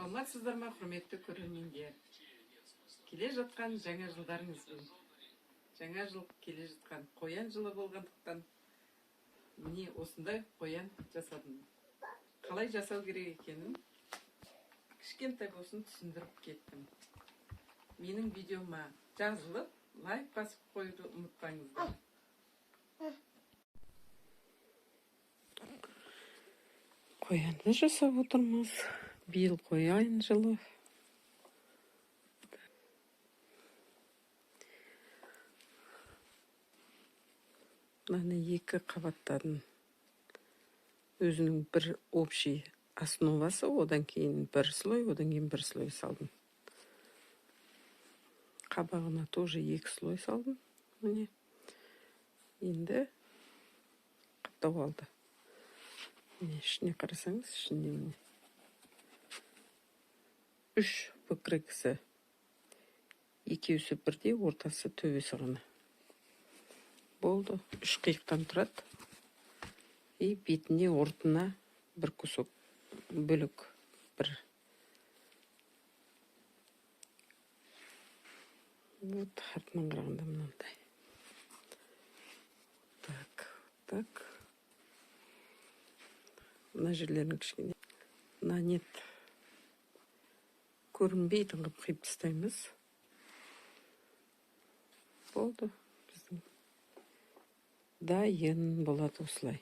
Саламатсыздар ма, құрметті көрермендер? Келе жатқан жаңа жылдарыңызбен. Жаңа жыл келе жатқан қоян жылы болғандықтан міне осындай қоян жасадым. Қалай жасау керек екенін кішкентай болсын түсіндіріп кеттім. Менің видеома жазылып, лайк басып қоюды ұмытпаңыздар. Қоянды жасап отырмыз. Биыл қоян жылы. Мына екі қабаттадың өзінің бір общий основасы, одан кейін бір слой, одан кейін бір слой салдым. Қабағына тоже екі слой салдым. Міне. Енді қаптау алды. Міне, ішіне қарасаңыз, ішінде міне. 3 бүкіргісі. Екеуісі бірдей, ортасы төбесі ғана. Болды. 3 қиықтан тұрады. И бетіне, ортына бір кусок бөлік бір. Вот, артынан қарағанда мынандай. Так. Мына жерлерін кішкене. Мына нет. Көрінбейтін қып қиып тастаймыз. Болды. Біздің дайын болады осылай.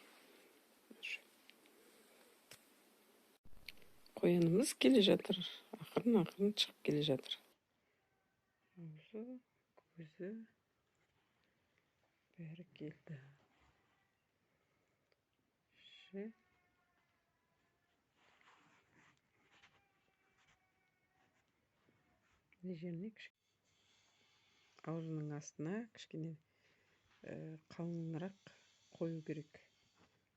Қоянымыз келе жатыр. Ақырын шығып келе жатыр. Аузы, көзі бәрі келді. Жеріне аузының астына кішкене қалыңырақ қою керек.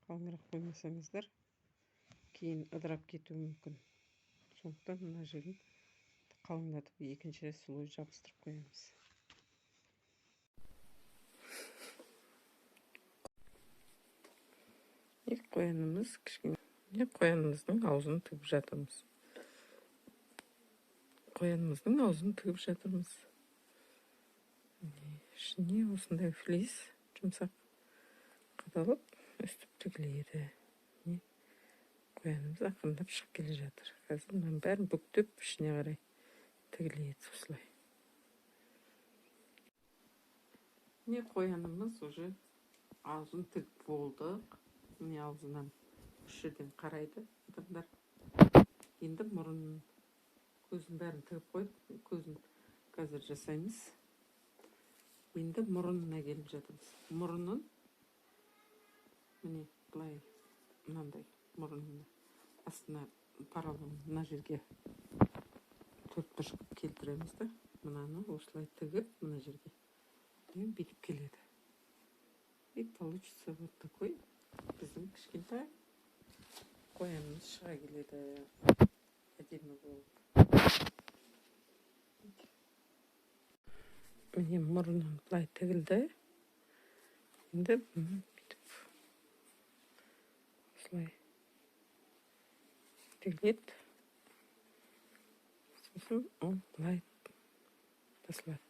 Қалыңырақ қоймасаңыздар, кейін ыдырап кетуі мүмкін. Сондықтан мына жерін қалыңдатып екінші слой жабыстырып қоямыз. Қоянымыз кішкене. Қоянымыздың аузын тігіп жатырмыз. Ішіне осындай флис жұмсақ қадалып, өстіп тігіледі. Қоянымыз ақырындап шығып келе жатыр. Қазір мұның бәрін бүктеп, ішіне қарай тігіледі осылай. Қоянымыз уже аузын тігіп болды. Аузынан үш жерден қарайды адамдар. Енді мұрын, көзін бәрін тігіп қойдық. Көзін қазір жасаймыз. Енді мұрынына келіп жатырмыз. Мұрынын, міне, былай, мынандай мұрынына астына паралон, мына жерге төртбұрыш келтіреміз да, мынаны осылай тігіп, мына жерге бүйтіп келеді. И получится вот такой біздің кішкентай қоянымыз шыға келеді. Әдемі болып. Міне мұрынын былай тігілді. Енді бүйтіп осылай тігіледі. Сосын ол былай тасылады.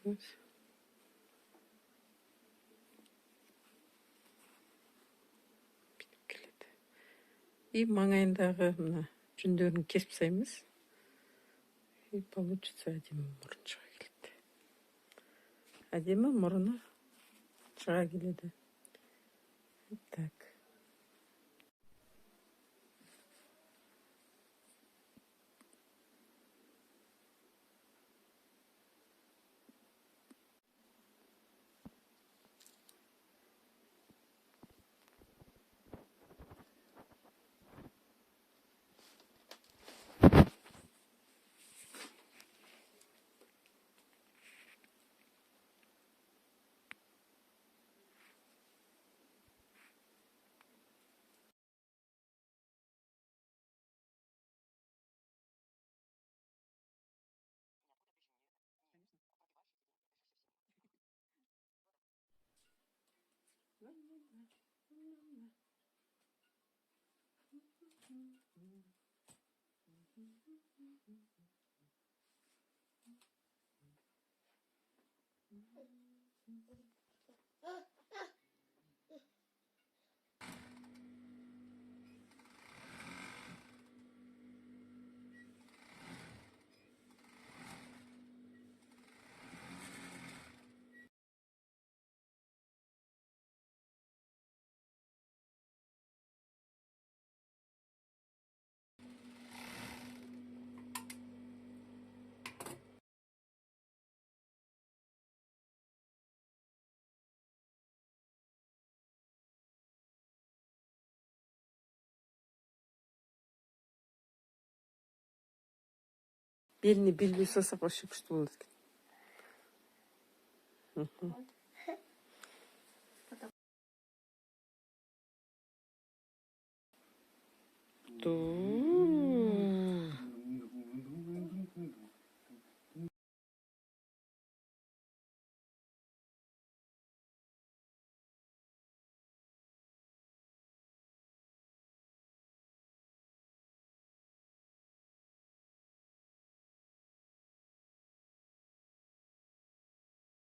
Көз. И маңайындағы мына жүндерін кесіп тастаймыз. И получится әдемі мұрын шыға келеді. Әдемі мұрыны шыға келеді. Так. Беліне белбеу салсақ вообще күшті болады екен. Ту